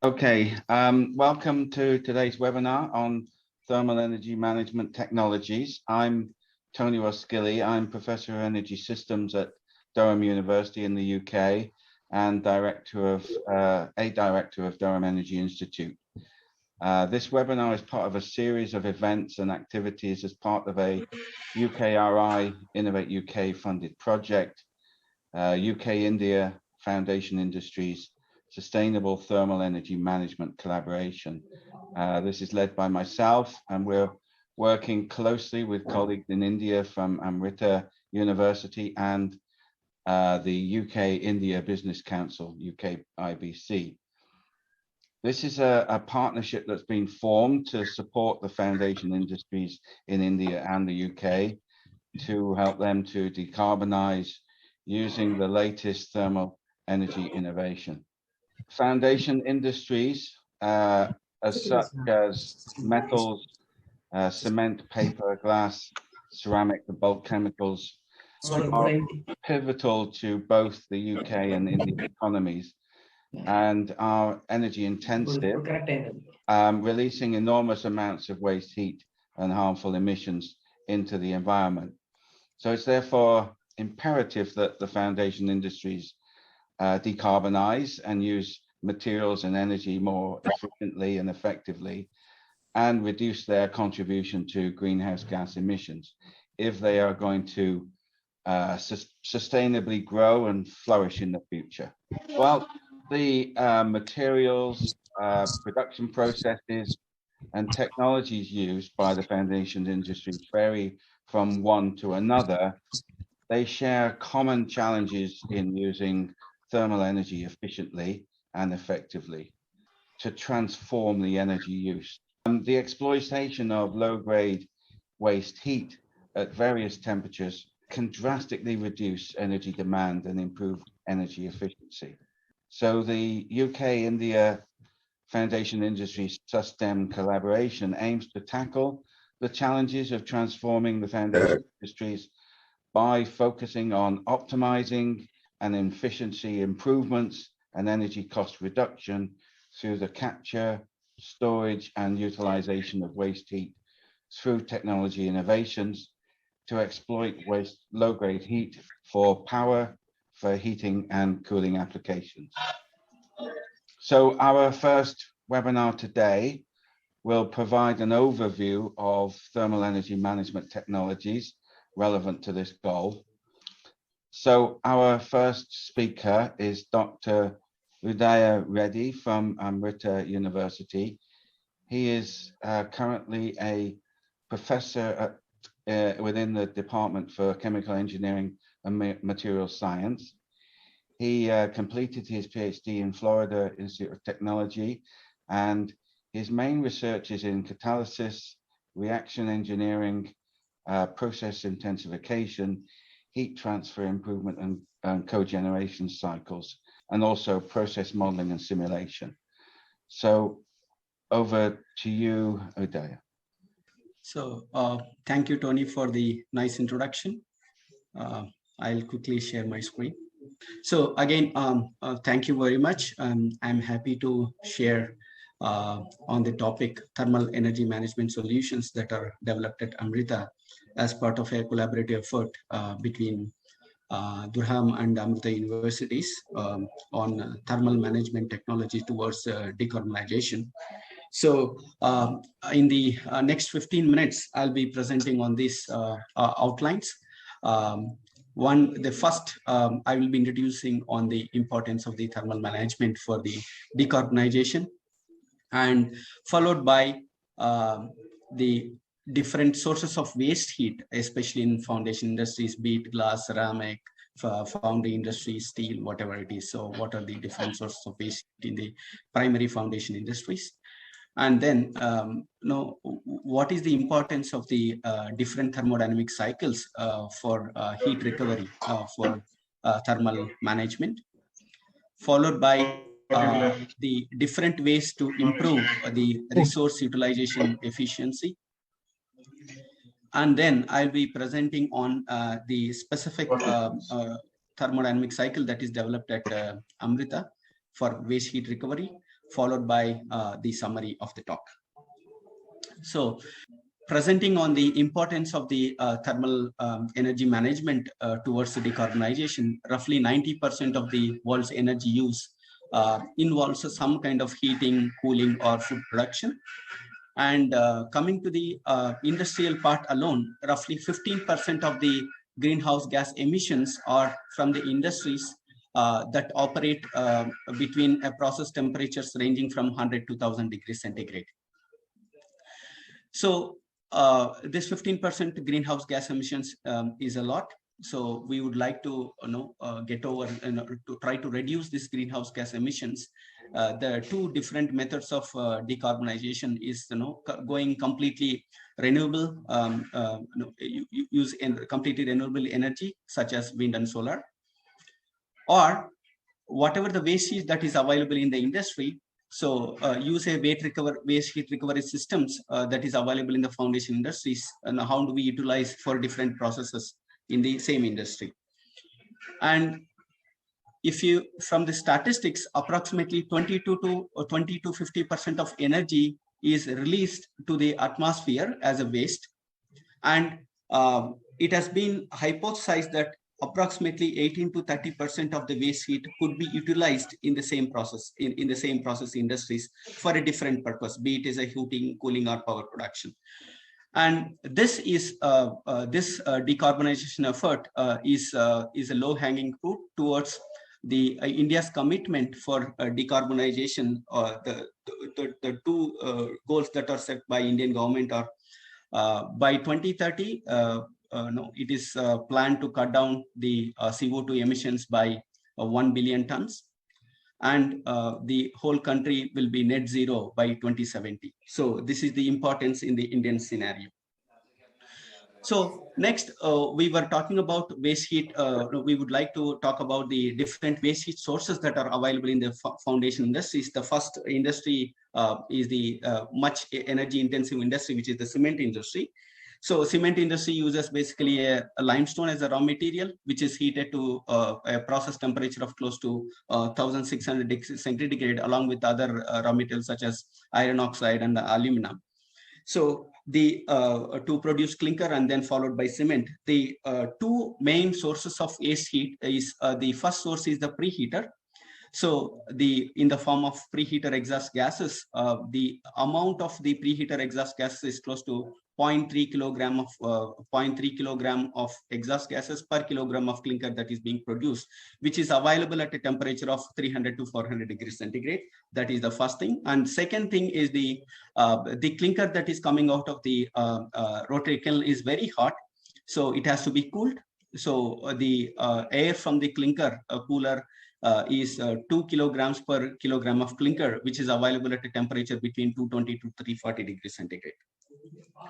Okay, welcome to today's webinar on thermal energy management technologies. I'm Tony Roskilly. I'm Professor of Energy Systems at Durham University in the UK and Director of Durham Energy Institute. This webinar is part of a series of events and activities as part of a UKRI Innovate UK funded project, UK-India Foundation Industries Sustainable Thermal Energy Management Collaboration. This is led by myself, and we're working closely with colleagues in India from Amrita University and the UK-India Business Council, UK-IBC. This is a partnership that's been formed to support the foundation industries in India and the UK to help them to decarbonize using the latest thermal energy innovation. Foundation industries, as such as metals, cement, paper, glass, ceramic, and bulk chemicals, are pivotal to both the UK and Indian economies and are energy intensive, releasing enormous amounts of waste heat and harmful emissions into the environment. So it's therefore imperative that the foundation industries decarbonize and use materials and energy more efficiently and effectively, and reduce their contribution to greenhouse gas emissions if they are going to sustainably grow and flourish in the future. Well, the materials, production processes, and technologies used by the foundation industries vary from one to another. They share common challenges in using thermal energy efficiently and effectively to transform the energy use. The exploitation of low-grade waste heat at various temperatures can drastically reduce energy demand and improve energy efficiency. So the UK-India Foundation Industries SUSTEM collaboration aims to tackle the challenges of transforming the foundation industries by focusing on optimizing and efficiency improvements and energy cost reduction through the capture, storage, and utilization of waste heat through technology innovations to exploit waste low-grade heat for power, for heating and cooling applications. So our first webinar today will provide an overview of thermal energy management technologies relevant to this goal. So our first speaker is Dr. Udaya Reddy from Amrita University. He is currently a professor within the Department for Chemical Engineering and Materials Science. He completed his PhD in Florida Institute of Technology, and his main research is in catalysis, reaction engineering, process intensification, heat transfer improvement, and cogeneration cycles, and also process modeling and simulation. So over to you, Udaya. So thank you, Tony, for the nice introduction. I'll quickly share my screen. So again, thank you very much. I'm happy to share on the topic thermal energy management solutions that are developed at Amrita as part of a collaborative effort between Durham and Amrita universities on thermal management technology towards decarbonization. So in the next 15 minutes, I'll be presenting on these outlines. The first, I will be introducing on the importance of the thermal management for the decarbonization, and followed by the different sources of waste heat, especially in foundation industries, be it glass, ceramic, foundry industry, steel, whatever it is. So what are the different sources of waste heat in the primary foundation industries? And then, what is the importance of the different thermodynamic cycles for heat recovery for thermal management, followed by the different ways to improve the resource utilization efficiency. And then I'll be presenting on the specific thermodynamic cycle that is developed at Amrita for waste heat recovery, followed by the summary of the talk. So, presenting on the importance of the thermal energy management towards the decarbonization, roughly 90% of the world's energy use involves some kind of heating, cooling, or food production. And coming to the industrial part alone, roughly 15% of the greenhouse gas emissions are from the industries that operate between process temperatures ranging from 100 to 1000 degrees centigrade. So this 15% greenhouse gas emissions is a lot. So we would like to get over and to try to reduce this greenhouse gas emissions. The two different methods of decarbonization is going completely renewable, use completely renewable energy such as wind and solar, or whatever the waste heat that is available in the industry. So use a waste heat recovery systems that is available in the foundation industries, and how do we utilize for different processes in the same industry. And if you, from the statistics, approximately 22 to 50% of energy is released to the atmosphere as a waste. And it has been hypothesized that approximately 18 to 30% of the waste heat could be utilized in the same process, in the same process industries for a different purpose, be it as a heating, cooling, or power production. And this is decarbonization effort is a low-hanging fruit towards the India's commitment for decarbonization. The two goals that are set by Indian government are by 2030. It is planned to cut down the CO2 emissions by 1 billion tons, and the whole country will be net zero by 2070. So this is the importance in the Indian scenario. So next, we were talking about waste heat. We would like to talk about the different waste heat sources that are available in the foundation industries. The first industry is the much energy intensive industry, which is the cement industry. So cement industry uses basically a limestone as a raw material, which is heated to a process temperature of close to 1600 degrees centigrade, along with other raw materials such as iron oxide and aluminum. So the to produce clinker and then followed by cement. The two main sources of waste heat is the first source is the preheater. So in the form of preheater exhaust gases, the amount of the preheater exhaust gases is close to 0.3 kilogram of exhaust gases per kilogram of clinker that is being produced, which is available at a temperature of 300 to 400 degrees centigrade. That is the first thing. And second thing is the clinker that is coming out of the rotary kiln is very hot, so it has to be cooled. So the air from the clinker cooler is 2 kilograms per kilogram of clinker, which is available at a temperature between 220 to 340 degrees centigrade.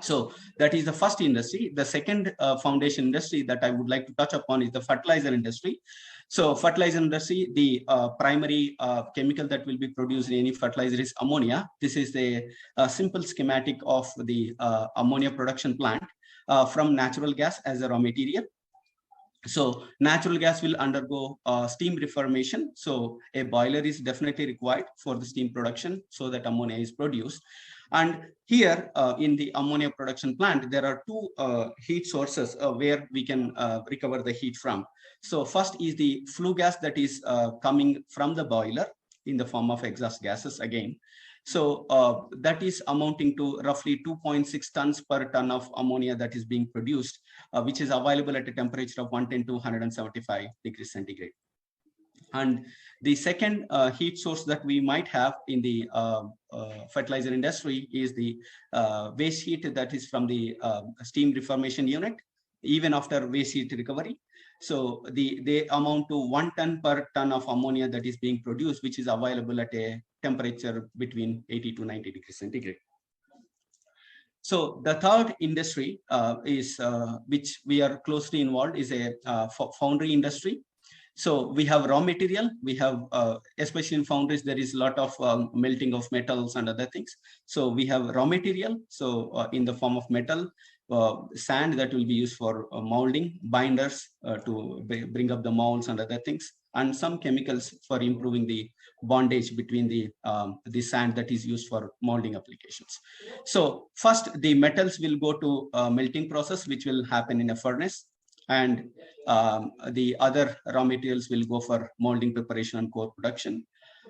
So that is the first industry. The second foundation industry that I would like to touch upon is the fertilizer industry. So fertilizer industry, the primary chemical that will be produced in any fertilizer is ammonia. This is the simple schematic of the ammonia production plant from natural gas as a raw material. So natural gas will undergo steam reformation. So a boiler is definitely required for the steam production so that ammonia is produced. And here in the ammonia production plant, there are two heat sources where we can recover the heat from. So first is the flue gas that is coming from the boiler in the form of exhaust gases again. So that is amounting to roughly 2.6 tons per ton of ammonia that is being produced, which is available at a temperature of 110 to 175 degrees centigrade. And the second heat source that we might have in the fertilizer industry is the waste heat that is from the steam reformation unit, even after waste heat recovery. So they amount to 1 ton per ton of ammonia that is being produced, which is available at a temperature between 80 to 90 degrees centigrade. So the third industry is which we are closely involved is a foundry industry. So we have raw material, we have, especially in foundries, there is a lot of melting of metals and other things. So we have raw material, so in the form of metal, sand that will be used for molding, binders to bring up the molds and other things, and some chemicals for improving the bondage between the sand that is used for molding applications. So first, the metals will go to melting process, which will happen in a furnace, and the other raw materials will go for molding preparation and core production,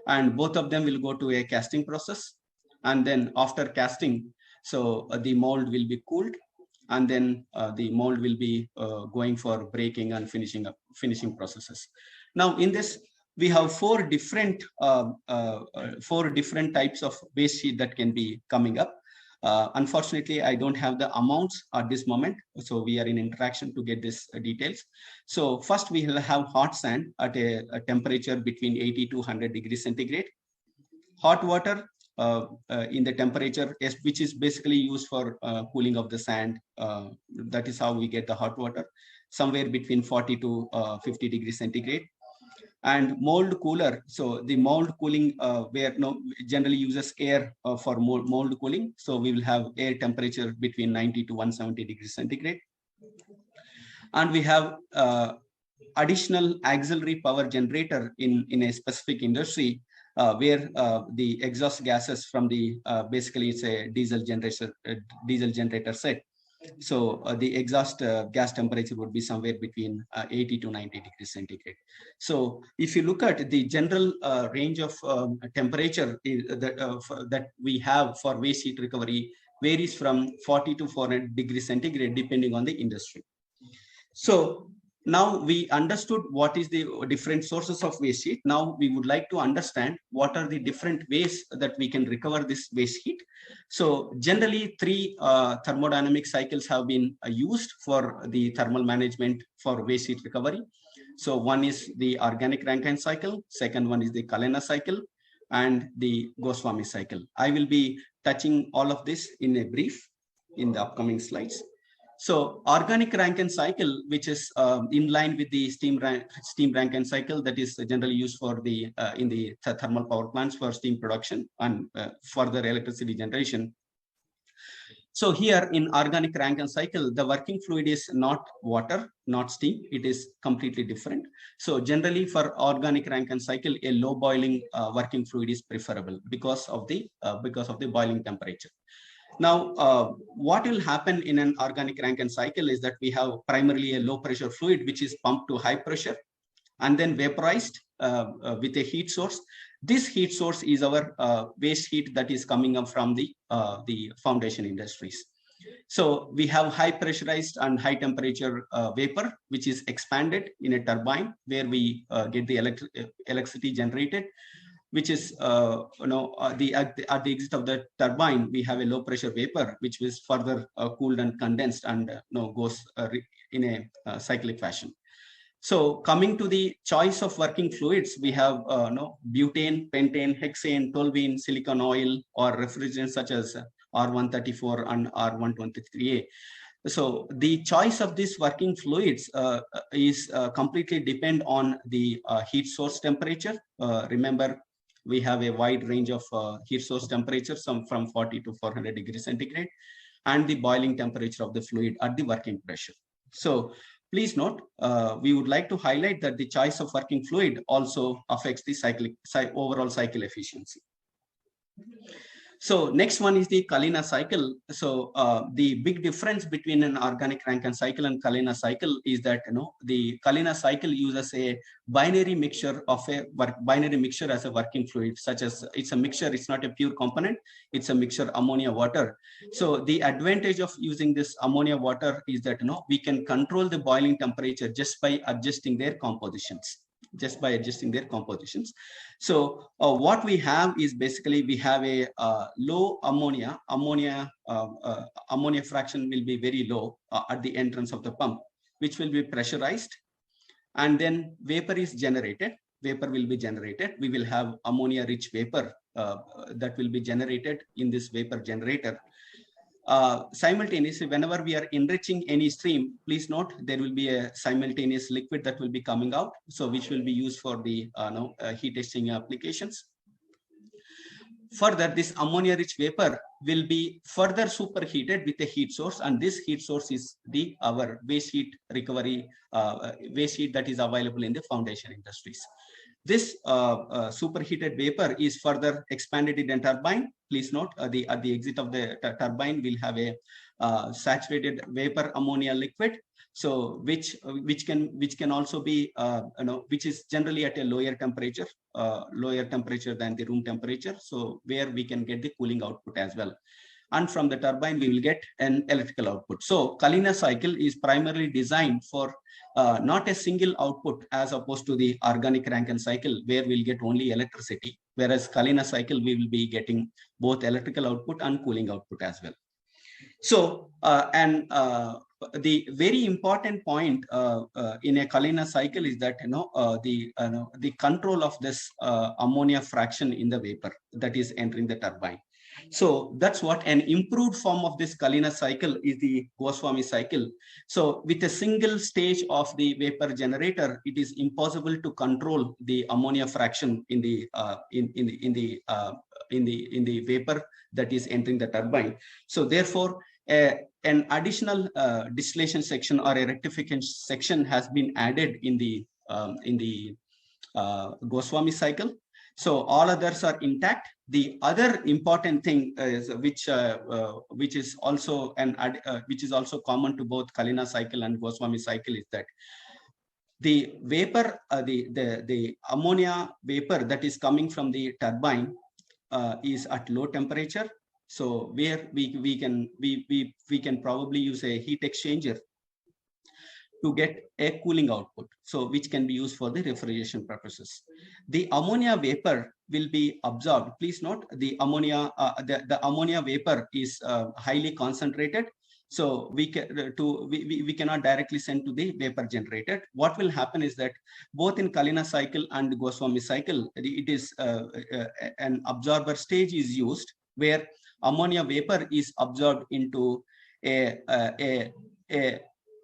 and both of them will go to a casting process. And then after casting, so the mold will be cooled, and then the mold will be going for breaking and finishing processes. Now in this, we have four different types of waste heat that can be coming up. Unfortunately, I don't have the amounts at this moment, so we are in interaction to get this details. So first, we will have hot sand at a temperature between 80 to 100 degrees centigrade. Hot water in the temperature, which is basically used for cooling of the sand. That is how we get the hot water, somewhere between 40 to 50 degrees centigrade. And mold cooler, so the mold cooling where generally uses air for mold cooling, so we will have air temperature between 90 to 170 degrees centigrade. And we have additional auxiliary power generator in a specific industry where the exhaust gases from the basically it's a diesel generator set. So the exhaust gas temperature would be somewhere between 80 to 90 degrees centigrade. So if you look at the general range of temperature that we have for waste heat recovery varies from 40 to 400 degrees centigrade depending on the industry. So now we understood what is the different sources of waste heat. Now we would like to understand what are the different ways that we can recover this waste heat. So generally, three thermodynamic cycles have been used for the thermal management for waste heat recovery. So one is the organic Rankine cycle, second one is the Kalina cycle, and the Goswami cycle. I will be touching all of this in a brief in the upcoming slides. So organic Rankine cycle, which is in line with the steam Rankine cycle that is generally used for the in the thermal power plants for steam production and further electricity generation. So here in organic Rankine cycle, the working fluid is not water, not steam. It is completely different. So generally for organic Rankine cycle, a low boiling working fluid is preferable because of the boiling temperature. Now, what will happen in an organic Rankine cycle is that we have primarily a low pressure fluid, which is pumped to high pressure and then vaporized with a heat source. This heat source is our waste heat that is coming up from the foundation industries. So we have high pressurized and high temperature vapor, which is expanded in a turbine where we get the electricity generated, which is at the exit of the turbine, we have a low pressure vapor, which is further cooled and condensed and goes in a cyclic fashion. So coming to the choice of working fluids, we have butane, pentane, hexane, toluene, silicon oil, or refrigerants such as R134 and R123A. So the choice of these working fluids is completely depend on the heat source temperature. Remember, we have a wide range of heat source temperature, some from 40 to 400 degrees centigrade, and the boiling temperature of the fluid at the working pressure. So please note, we would like to highlight that the choice of working fluid also affects the overall cycle efficiency. So next one is the Kalina cycle. So the big difference between an organic Rankine cycle and Kalina cycle is that the Kalina cycle uses a binary mixture as a working fluid, such as it's a mixture. It's not a pure component. It's a mixture ammonia water. So the advantage of using this ammonia water is that we can control the boiling temperature just by adjusting their compositions. So what we have is basically we have a low ammonia fraction will be very low at the entrance of the pump, which will be pressurized, and then vapor will be generated. We will have ammonia rich vapor that will be generated in this vapor generator. simultaneously, whenever we are enriching any stream, please note there will be a simultaneous liquid that will be coming out, so which will be used for the heat exchanger applications. Further, this ammonia-rich vapor will be further superheated with a heat source, and this heat source is our waste heat recovery, waste heat that is available in the foundation industries. This superheated vapor is further expanded in a turbine. Please note at the exit of the turbine will have a saturated vapor ammonia liquid. So which can also be which is generally at a lower temperature than the room temperature. So where we can get the cooling output as well. And from the turbine, we will get an electrical output. So Kalina cycle is primarily designed for not a single output as opposed to the organic Rankine cycle, where we'll get only electricity. Whereas Kalina cycle, we will be getting both electrical output and cooling output as well. So, the very important point in a Kalina cycle is that the control of this ammonia fraction in the vapor that is entering the turbine. So that's what an improved form of this Kalina cycle is, the Goswami cycle. So with a single stage of the vapor generator, it is impossible to control the ammonia fraction in the vapor that is entering the turbine. So therefore, an additional distillation section or a rectification section has been added in the Goswami cycle. So all others are intact. The other important thing is which is also common to both Kalina cycle and Goswami cycle is that the vapor, the ammonia vapor that is coming from the turbine is at low temperature. So where we can probably use a heat exchanger to get a cooling output, so which can be used for the refrigeration purposes. The ammonia vapor will be absorbed. Please note the ammonia vapor is highly concentrated, so we cannot directly send to the vapor generator. What will happen is that both in Kalina cycle and Goswami cycle, it is an absorber stage is used where ammonia vapor is absorbed into a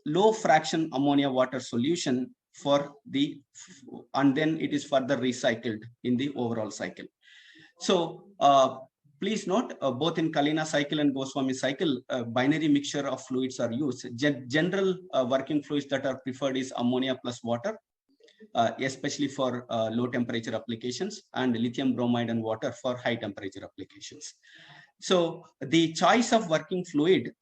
low fraction ammonia water solution and then it is further recycled in the overall cycle. So please note both in Kalina cycle and Goswami cycle, binary mixture of fluids are used. General working fluids that are preferred is ammonia plus water, especially for low temperature applications, and lithium bromide and water for high temperature applications. So the choice of working fluid,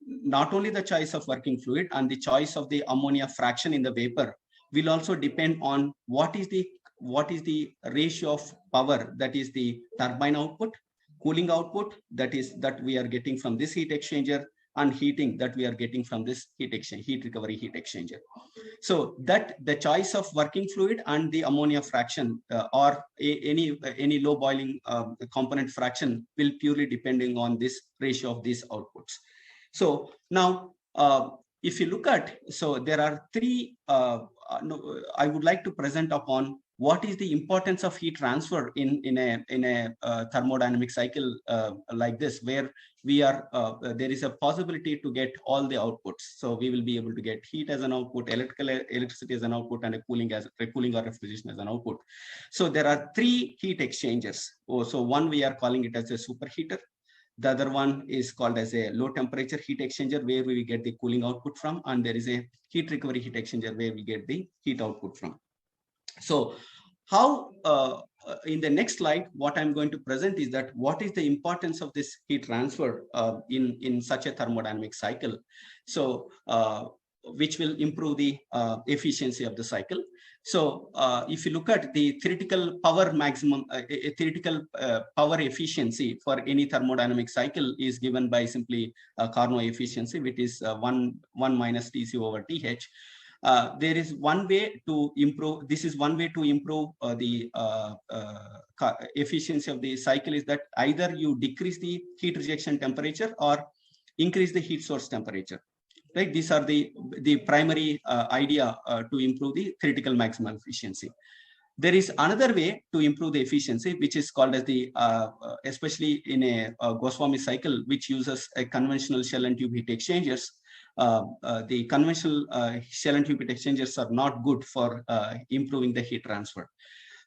not only the choice of working fluid and the choice of the ammonia fraction in the vapor will also depend on what is the ratio of power, that is the turbine output, cooling output that we are getting from this heat exchanger, and heating that we are getting from this heat recovery heat exchanger. So that the choice of working fluid and the ammonia fraction or any low boiling component fraction will purely depending on this ratio of these outputs. So now, if you look at, so there are three, I would like to present upon what is the importance of heat transfer in a thermodynamic cycle like this, where we are there is a possibility to get all the outputs. So we will be able to get heat as an output, electricity as an output, and a cooling or refrigeration as an output. So there are three heat exchangers. So one we are calling it as a superheater. The other one is called as a low temperature heat exchanger, where we get the cooling output from, and there is a heat recovery heat exchanger where we get the heat output from. So how in the next slide, what I'm going to present is that what is the importance of this heat transfer in such a thermodynamic cycle, so which will improve the efficiency of the cycle. So if you look at the theoretical power maximum, theoretical power efficiency for any thermodynamic cycle is given by simply Carnot efficiency, which is 1 minus Tc over Th. There is one way to improve. This is one way to improve the efficiency of the cycle, is that either you decrease the heat rejection temperature or increase the heat source temperature. Right? These are the primary idea to improve the theoretical maximum efficiency. There is another way to improve the efficiency, which is called as the, especially in a Goswami cycle, which uses a conventional shell and tube heat exchangers. The conventional shell and tube heat exchangers are not good for improving the heat transfer.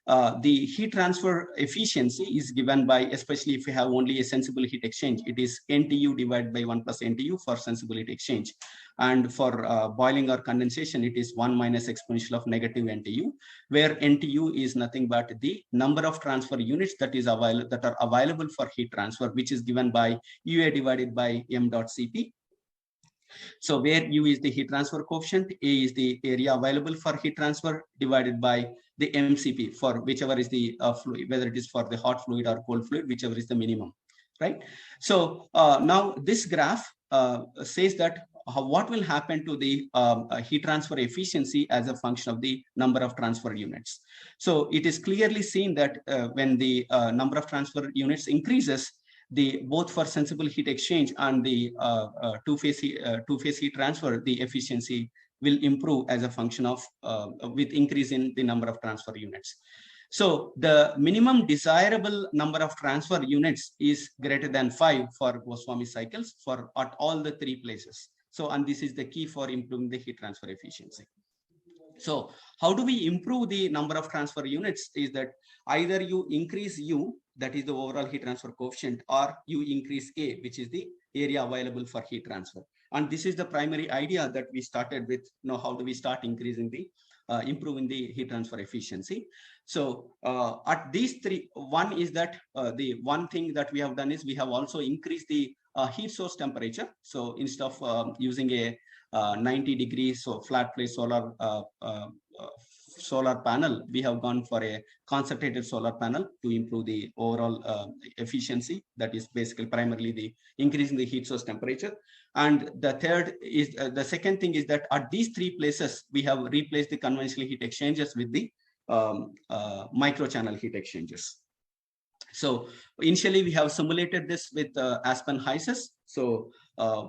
The heat transfer efficiency is given by, especially if you have only a sensible heat exchange, it is NTU divided by 1 plus NTU for sensible heat exchange. And for boiling or condensation, it is 1 minus exponential of negative NTU, where NTU is nothing but the number of transfer units that are available for heat transfer, which is given by UA divided by M dot Cp. So where U is the heat transfer coefficient, A is the area available for heat transfer divided by the MCP for whichever is the fluid, whether it is for the hot fluid or cold fluid, whichever is the minimum, right? So now this graph says that what will happen to the heat transfer efficiency as a function of the number of transfer units. So it is clearly seen that when the number of transfer units increases, both for sensible heat exchange and the two-phase heat transfer, the efficiency will improve as a function of with increase in the number of transfer units. So the minimum desirable number of transfer units is greater than 5 for Goswami cycles at all the 3 places. So, and this is the key for improving the heat transfer efficiency. So how do we improve the number of transfer units is that either you increase U, that is the overall heat transfer coefficient, or you increase A, which is the area available for heat transfer. And this is the primary idea that we started with. How do we start increasing the improving the heat transfer efficiency? So at these 3, one is that the one thing that we have done is we have also increased the heat source temperature. So instead of using a 90 degrees so flat plate solar panel, we have gone for a concentrated solar panel to improve the overall efficiency. That is basically primarily the increasing the heat source temperature. And the third is the second thing is that at these 3 places we have replaced the conventional heat exchangers with the microchannel heat exchangers. So initially we have simulated this with Aspen HYSYS. So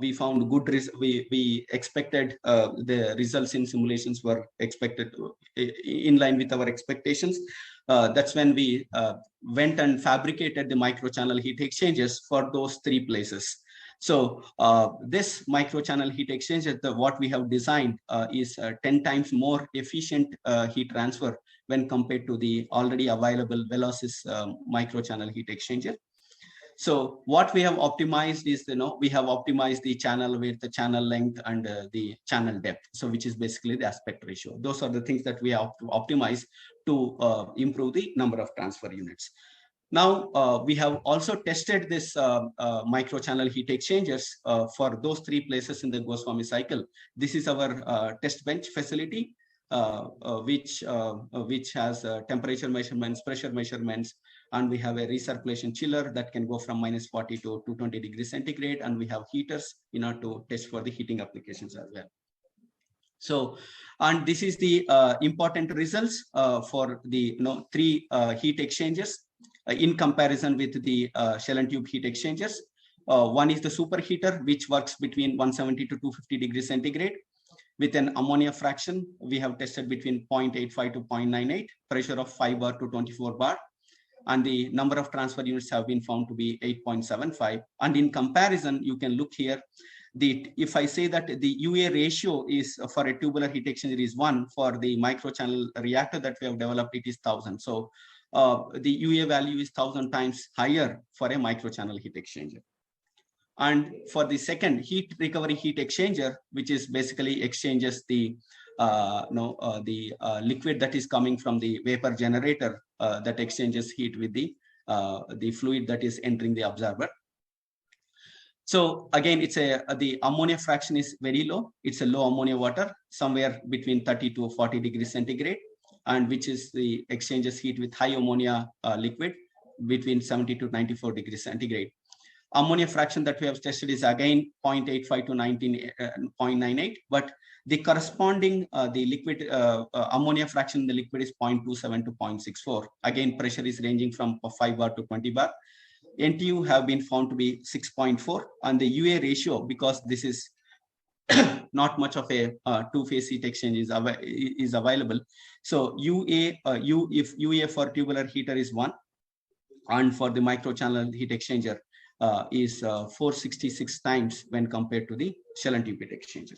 we found good we expected the results in simulations were expected in line with our expectations. That's when we went and fabricated the microchannel heat exchangers for those 3 places. So this microchannel heat exchanger, what we have designed is 10 times more efficient heat transfer when compared to the already available Velocis microchannel heat exchanger. So what we have optimized is, we have optimized the channel width, the channel length, and the channel depth. So which is basically the aspect ratio. Those are the things that we have to optimize to improve the number of transfer units. Now, we have also tested this microchannel heat exchangers for those 3 places in the Goswami cycle. This is our test bench facility, which has temperature measurements, pressure measurements, and we have a recirculation chiller that can go from -40 to 220 degrees centigrade, and we have heaters in order to test for the heating applications as well. So, and this is the important results for the 3 heat exchangers in comparison with the shell and tube heat exchangers. One is the superheater, which works between 170 to 250 degrees centigrade. With an ammonia fraction, we have tested between 0.85 to 0.98, pressure of 5 bar to 24 bar. And the number of transfer units have been found to be 8.75. And in comparison, you can look here, if I say that the UA ratio is for a tubular heat exchanger is 1, for the microchannel reactor that we have developed, it is 1000. So the UA value is 1000 times higher for a microchannel heat exchanger. And for the second heat recovery heat exchanger, which is basically exchanges the liquid that is coming from the vapor generator that exchanges heat with the fluid that is entering the absorber. So again, it's the ammonia fraction is very low. It's a low ammonia water, somewhere between 30 to 40 degrees centigrade, and which is the exchanges heat with high ammonia liquid between 70 to 94 degrees centigrade. Ammonia fraction that we have tested is again 0.85 to 0.98, but the corresponding the liquid ammonia fraction in the liquid is 0.27 to 0.64. Again, pressure is ranging from 5 bar to 20 bar. NTU have been found to be 6.4, and the UA ratio, because this is not much of a two-phase heat exchange is available. So if UA for tubular heater is 1, and for the microchannel heat exchanger is 466 times when compared to the shell and tube heat exchanger.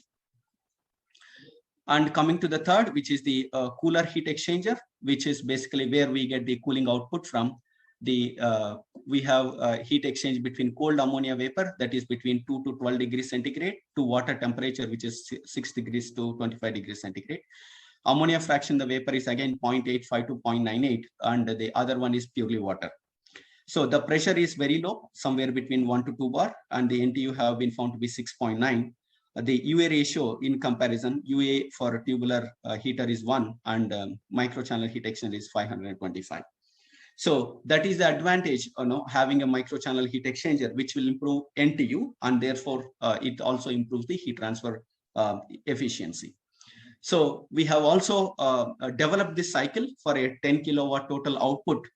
And coming to the third, which is the cooler heat exchanger, which is basically where we get the cooling output from. We have heat exchange between cold ammonia vapor, that is between 2 to 12 degrees centigrade, to water temperature, which is 6 degrees to 25 degrees centigrade. Ammonia fraction, the vapor is again 0.85 to 0.98, and the other one is purely water. So the pressure is very low, somewhere between 1 to 2 bar, and the NTU have been found to be 6.9. The UA ratio in comparison, UA for a tubular heater is 1, and microchannel heat exchanger is 525. So that is the advantage, having a microchannel heat exchanger, which will improve NTU, and therefore it also improves the heat transfer efficiency. So we have also developed this cycle for a 10 kilowatt total output.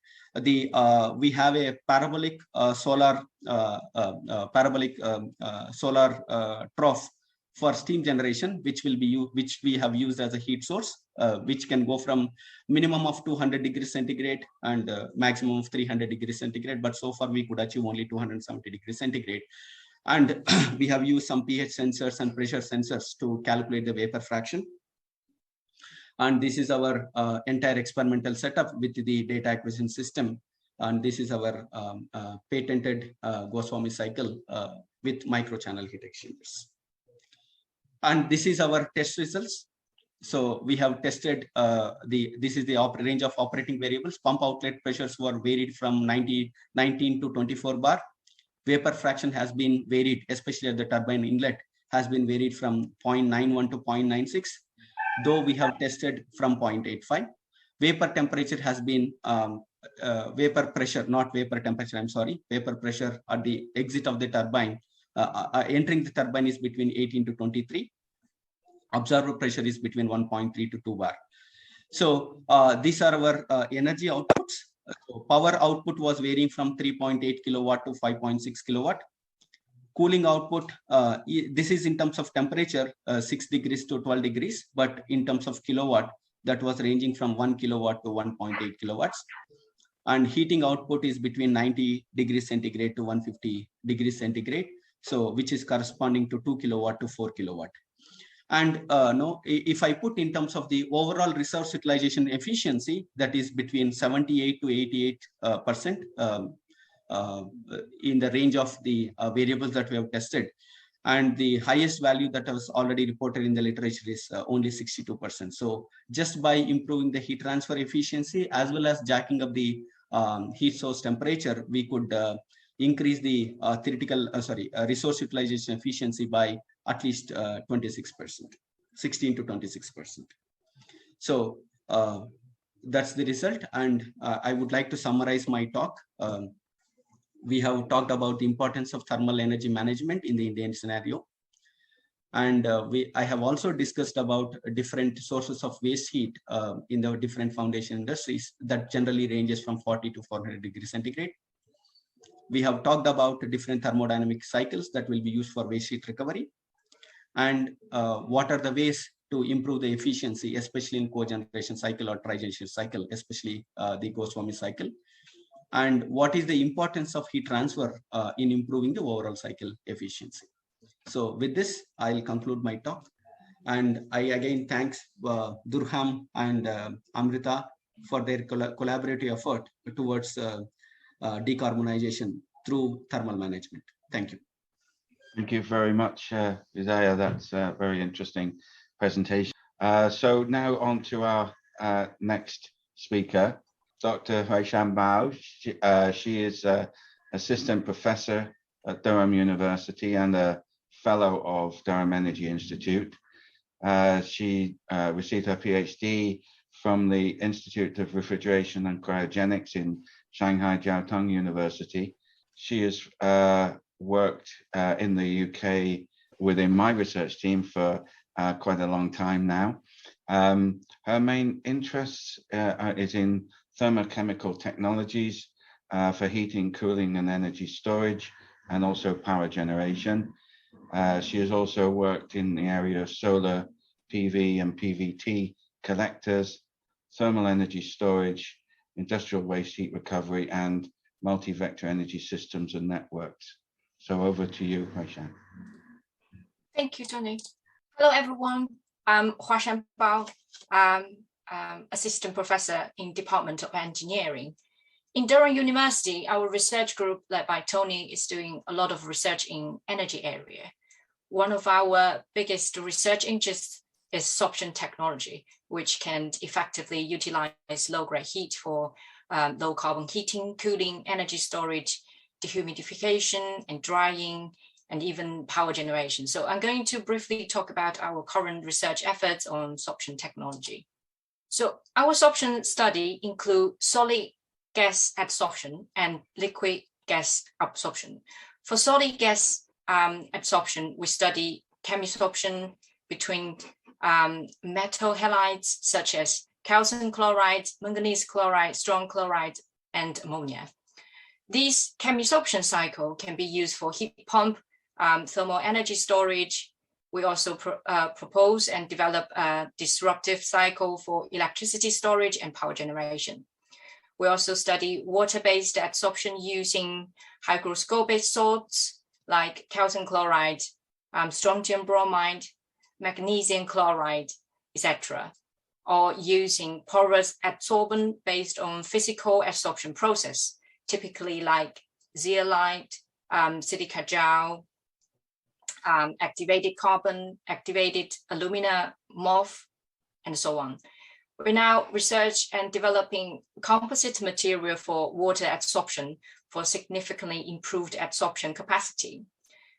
We have a parabolic solar trough for steam generation, which we have used as a heat source, which can go from minimum of 200 degrees centigrade and maximum of 300 degrees centigrade. But so far we could achieve only 270 degrees centigrade. And we have used some pH sensors and pressure sensors to calculate the vapor fraction. And this is our entire experimental setup with the data acquisition system. And this is our patented Goswami cycle with microchannel heat exchangers. And this is our test results. So we have tested this is the range of operating variables. Pump outlet pressures were varied from 19 to 24 bar. Vapor fraction has been varied, especially at the turbine inlet, has been varied from 0.91 to 0.96, though we have tested from 0.85. Vapor temperature has been vapor pressure, not vapor temperature, I'm sorry. Vapor pressure at the exit of the turbine, entering the turbine is between 18 to 23. Observer pressure is between 1.3 to 2 bar. So these are our energy outputs. So power output was varying from 3.8 kilowatt to 5.6 kilowatt. Cooling output, this is in terms of temperature, 6 degrees to 12 degrees, but in terms of kilowatt, that was ranging from 1 kilowatt to 1.8 kilowatts. And heating output is between 90 degrees centigrade to 150 degrees centigrade, so which is corresponding to 2 kilowatt to 4 kilowatt. And if I put in terms of the overall resource utilization efficiency, that is between 78 to 88% in the range of the variables that we have tested. And the highest value that was already reported in the literature is only 62%. So just by improving the heat transfer efficiency as well as jacking up the heat source temperature, we could increase the resource utilization efficiency by at least 26%, 16 to 26%. So that's the result. And I would like to summarize my talk. We have talked about the importance of thermal energy management in the Indian scenario. And I have also discussed about different sources of waste heat in the different foundation industries that generally ranges from 40 to 400 degrees centigrade. We have talked about different thermodynamic cycles that will be used for waste heat recovery. And what are the ways to improve the efficiency, especially in cogeneration cycle or trigeneration cycle, especially the Goswami cycle. And what is the importance of heat transfer in improving the overall cycle efficiency. So with this, I'll conclude my talk. And I again thanks Durham and Amrita for their collaborative effort towards decarbonization through thermal management. Thank you. Thank you very much, Udaya. That's a very interesting presentation. So now on to our next speaker, Dr. Huashan Bao. She is assistant professor at Durham University and a fellow of Durham Energy Institute. She received her PhD from the Institute of Refrigeration and Cryogenics in Shanghai Jiaotong University. She has worked in the UK within my research team for quite a long time now. Her main interests is in thermochemical technologies for heating, cooling, and energy storage, and also power generation. She has also worked in the area of solar PV and PVT collectors, thermal energy storage, industrial waste heat recovery, and multi-vector energy systems and networks. So over to you, Huashan. Thank you, Tony. Hello, everyone. I'm Huashan Bao, Assistant Professor in Department of Engineering. In Durham University, our research group led by Tony is doing a lot of research in energy area. One of our biggest research interests is sorption technology, which can effectively utilize low-grade heat for low carbon heating, cooling, energy storage, dehumidification and drying, and even power generation. So I'm going to briefly talk about our current research efforts on sorption technology. So our sorption study include solid gas adsorption and liquid gas absorption. For solid gas adsorption, we study chemisorption between metal halides such as calcium chloride, manganese chloride, strontium chloride, and ammonia. This chemisorption cycle can be used for heat pump, thermal energy storage. We also propose and develop a disruptive cycle for electricity storage and power generation. We also study water-based adsorption using hygroscopic salts like calcium chloride, strontium bromide, magnesium chloride, etc., or using porous adsorbent based on physical adsorption process, typically like zeolite, silica gel, activated carbon, activated alumina, MOF, and so on. We're now research and developing composite material for water adsorption for significantly improved adsorption capacity.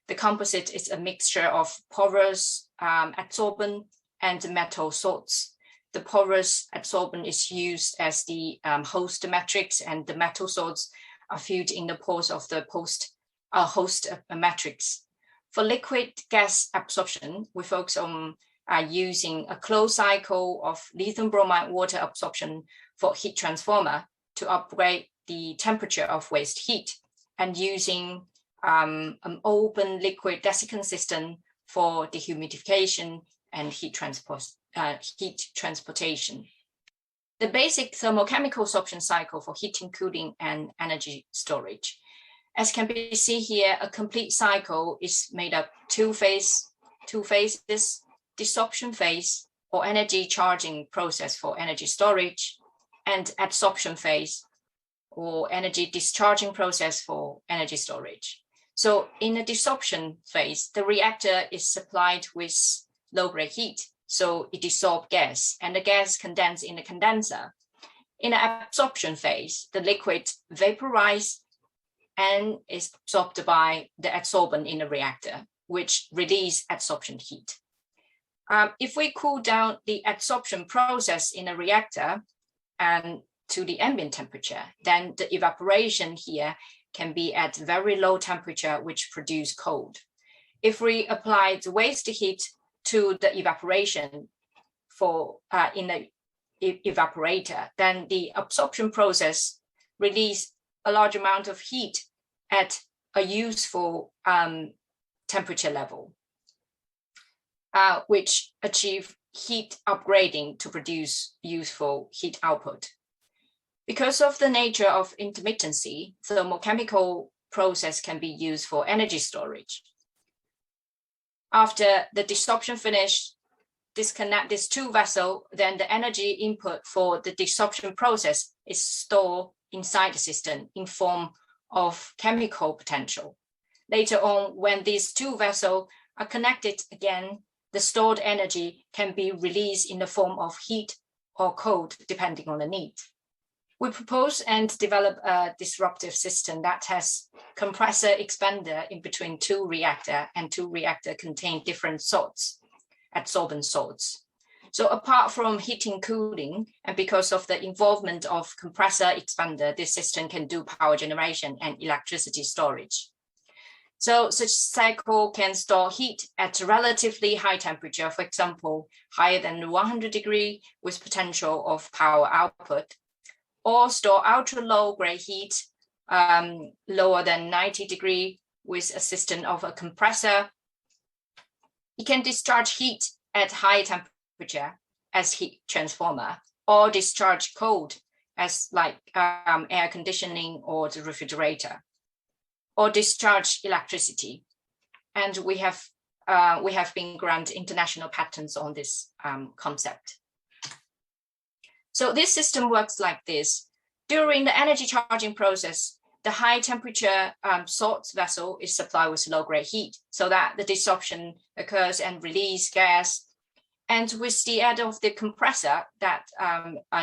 The composite is a mixture of porous adsorbent and metal salts. The porous adsorbent is used as the host matrix, and the metal salts are filled in the pores of the host matrix. For liquid gas absorption, we focus on using a closed cycle of lithium bromide water absorption for heat transformer to upgrade the temperature of waste heat, and using an open liquid desiccant system for dehumidification and heat transportation. The basic thermochemical sorption cycle for heating, cooling, and energy storage. As can be seen here, a complete cycle is made up two phases, desorption phase or energy charging process for energy storage, and adsorption phase or energy discharging process for energy storage. So in the desorption phase, the reactor is supplied with low-grade heat, so it dissolves gas, and the gas condenses in the condenser. In the absorption phase, the liquid vaporizes and is absorbed by the adsorbent in the reactor, which release adsorption heat. If we cool down the adsorption process in a reactor and to the ambient temperature, then the evaporation here can be at very low temperature, which produce cold. If we apply the waste heat to the evaporation in the evaporator, then the absorption process release a large amount of heat at a useful temperature level, which achieve heat upgrading to produce useful heat output. Because of the nature of intermittency, thermochemical process can be used for energy storage. After the desorption finish, disconnect these two vessels, then the energy input for the desorption process is stored inside the system in form of chemical potential. Later on, when these two vessels are connected again, the stored energy can be released in the form of heat or cold, depending on the need. We propose and develop a disruptive system that has compressor expander in between two reactors, and two reactors contain different salts, adsorbent salts. So apart from heating, cooling, and because of the involvement of compressor expander, this system can do power generation and electricity storage. So such cycle can store heat at a relatively high temperature, for example, higher than 100 degrees with potential of power output, or store ultra low grade heat lower than 90 degrees with assistance of a compressor It can discharge heat at high temperature as heat transformer, or discharge cold as like air conditioning or the refrigerator, or discharge electricity. And we have been granted international patents on this concept. So this system works like this. During the energy charging process, the high temperature salt vessel is supplied with low-grade heat so that the desorption occurs and release gas. And with the aid of the compressor that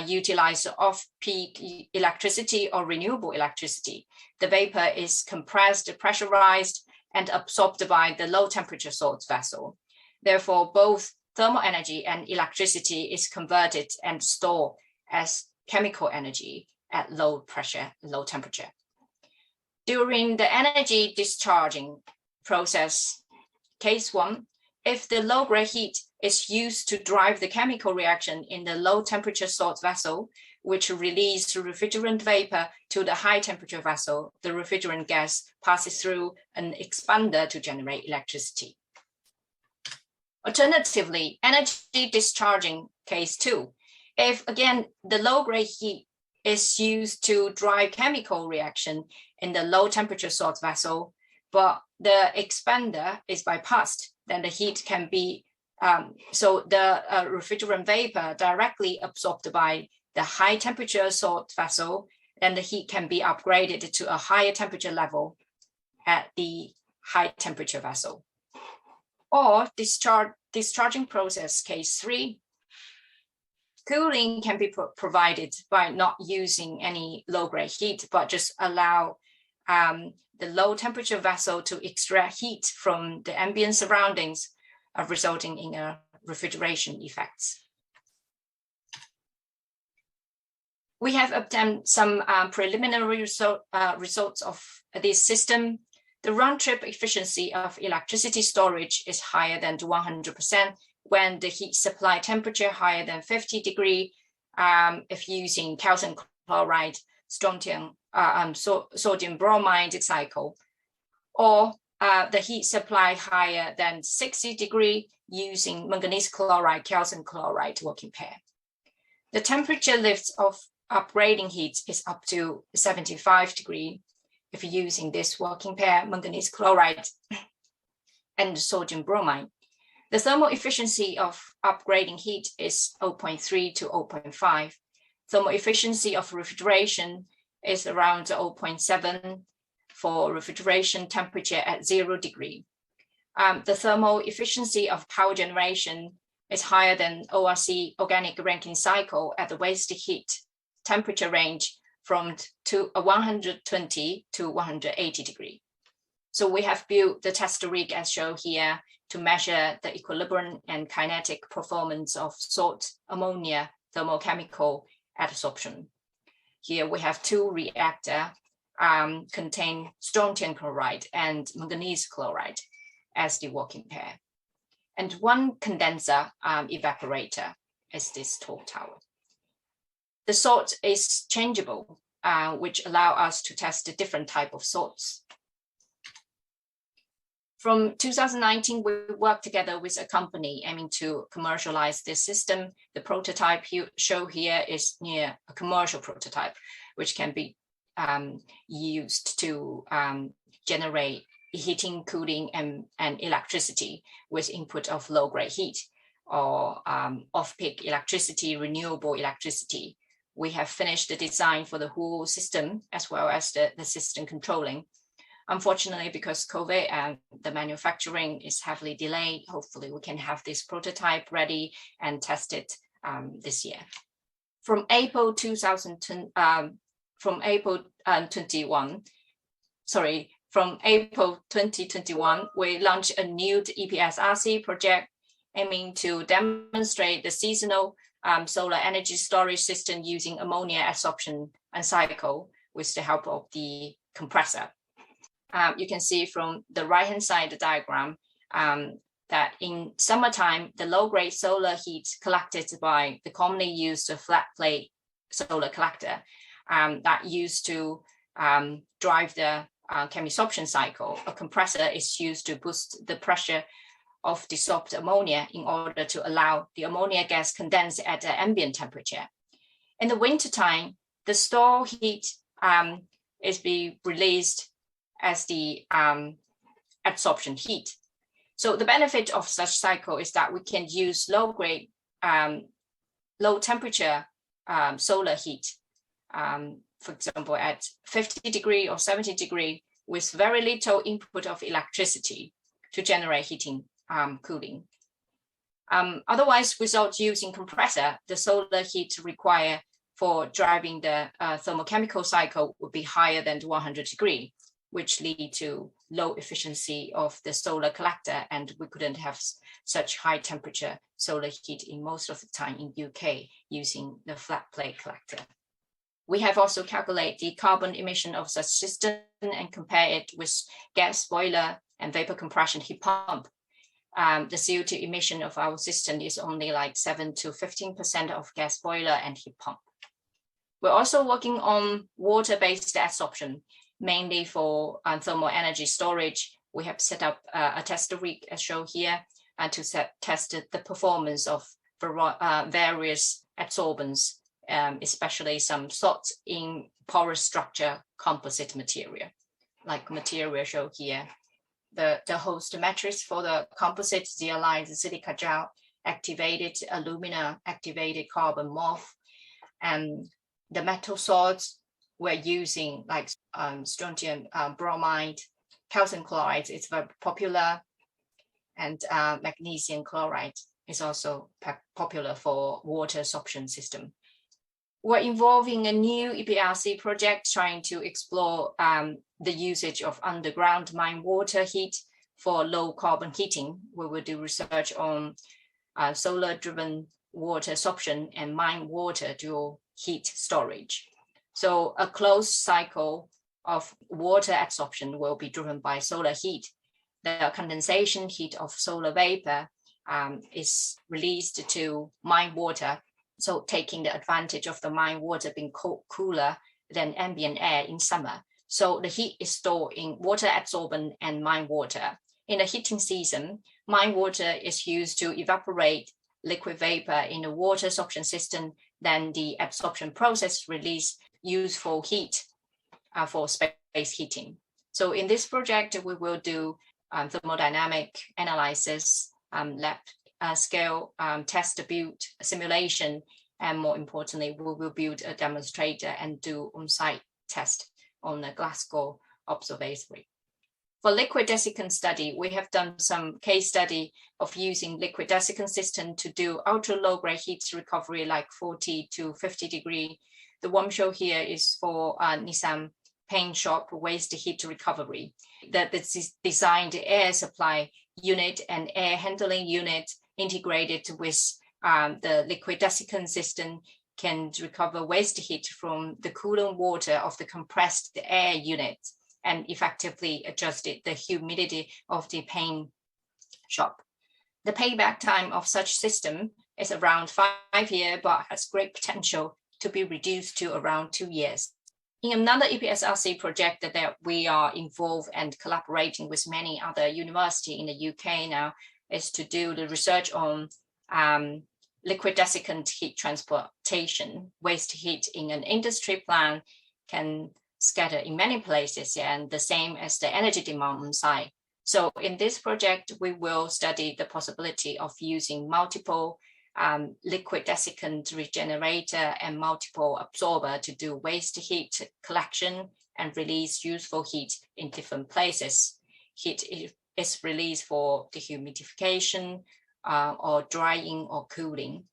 utilize off-peak electricity or renewable electricity, the vapor is compressed, pressurized, and absorbed by the low temperature salt vessel. Therefore, both thermal energy and electricity is converted and stored as chemical energy at low pressure, low temperature. During the energy discharging process, case 1, if the low-grade heat is used to drive the chemical reaction in the low temperature salt vessel, which release refrigerant vapor to the high temperature vessel, the refrigerant gas passes through an expander to generate electricity. Alternatively, energy discharging case 2, if again, the low-grade heat is used to drive chemical reaction in the low temperature salt vessel, but the expander is bypassed, then the heat can be, so the refrigerant vapor directly absorbed by the high temperature salt vessel, then the heat can be upgraded to a higher temperature level at the high temperature vessel. Or discharging process case 3, cooling can be provided by not using any low-grade heat, but just allow the low temperature vessel to extract heat from the ambient surroundings, resulting in a refrigeration effects. We have obtained some preliminary results of this system. The round-trip efficiency of electricity storage is higher than 100% when the heat supply temperature higher than 50 degrees, if using calcium chloride, sodium bromide cycle, or the heat supply higher than 60 degrees using manganese chloride, calcium chloride working pair. The temperature lift of upgrading heat is up to 75 degrees if using this working pair, manganese chloride and sodium bromide. The thermal efficiency of upgrading heat is 0.3 to 0.5. Thermal efficiency of refrigeration is around 0.7 for refrigeration temperature at 0 degree. The thermal efficiency of power generation is higher than ORC organic Rankine cycle at the waste heat temperature range from 120 to 180 degree. So we have built the test rig as shown here to measure the equilibrium and kinetic performance of salt ammonia thermochemical adsorption. Here we have 2 reactors contain strontium chloride and manganese chloride as the working pair, and 1 condenser evaporator as this tall tower. The salt is changeable, which allow us to test the different type of salts. From 2019, we worked together with a company aiming to commercialize this system. The prototype shown here is near a commercial prototype, which can be used to generate heating, cooling, and electricity with input of low-grade heat or off-peak electricity, renewable electricity. We have finished the design for the whole system as well as the system controlling. Unfortunately, because COVID and the manufacturing is heavily delayed, hopefully we can have this prototype ready and test it this year. From April 2021, we launched a new EPSRC project aiming to demonstrate the seasonal solar energy storage system using ammonia adsorption and cycle with the help of the compressor. You can see from the right-hand side of the diagram that in summertime, the low-grade solar heat collected by the commonly used flat plate solar collector that used to drive the chemisorption cycle. A compressor is used to boost the pressure of dissolved ammonia in order to allow the ammonia gas condense at the ambient temperature. In the wintertime, the stored heat is being released as the absorption heat. So the benefit of such cycle is that we can use low-grade, low-temperature solar heat, for example, at 50 degree or 70 degree with very little input of electricity to generate heating, cooling. Otherwise, without using compressor, the solar heat required for driving the thermochemical cycle would be higher than 100 degree, which lead to low efficiency of the solar collector, and we couldn't have such high temperature solar heat in most of the time in UK using the flat plate collector. We have also calculated the carbon emission of such system and compare it with gas boiler and vapor compression heat pump. The CO2 emission of our system is only like 7 to 15% of gas boiler and heat pump. We're also working on water-based absorption, mainly for thermal energy storage. We have set up a tester rig as shown here to test the performance of various adsorbents, especially some salts in porous structure composite material, like material shown here. The host matrix for the composite zeolite silica gel, activated alumina, activated carbon morph, and the metal salts we're using like strontium bromide, calcium chloride is very popular, and magnesium chloride is also popular for water sorption system. We're involving a new EPRC project trying to explore the usage of underground mine water heat for low carbon heating. We will do research on solar-driven water sorption and mine water dual heat storage. So a closed cycle of water absorption will be driven by solar heat. The condensation heat of solar vapor is released to mine water, so taking the advantage of the mine water being cooler than ambient air in summer. So the heat is stored in water adsorbent and mine water. In the heating season, mine water is used to evaporate liquid vapor in the water sorption system. Then the absorption process release useful heat for space heating. So in this project, we will do thermodynamic analysis, lab scale test build simulation, and more importantly, we will build a demonstrator and do on-site test on the Glasgow observatory. For liquid desiccant study, we have done some case study of using liquid desiccant system to do ultra low grade heat recovery like 40 to 50 degree. The one show here is for Nissan paint shop waste heat recovery. The designed air supply unit and air handling unit integrated with the liquid desiccant system can recover waste heat from the coolant water of the compressed air unit and effectively adjusted the humidity of the paint shop. The payback time of such system is around 5 years, but has great potential to be reduced to around 2 years. In another EPSRC project that we are involved and collaborating with many other universities in the UK now is to do the research on liquid desiccant heat transportation. Waste heat in an industry plant can scatter in many places, and the same as the energy demand on site. So in this project, we will study the possibility of using multiple liquid desiccant regenerator and multiple absorber to do waste heat collection and release useful heat in different places. Heat is released for dehumidification or drying or cooling,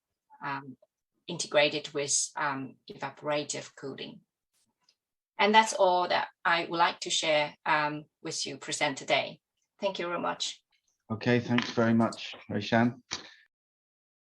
integrated with evaporative cooling. And that's all that I would like to share with you present today. Thank you very much. Okay, thanks very much, Huashan.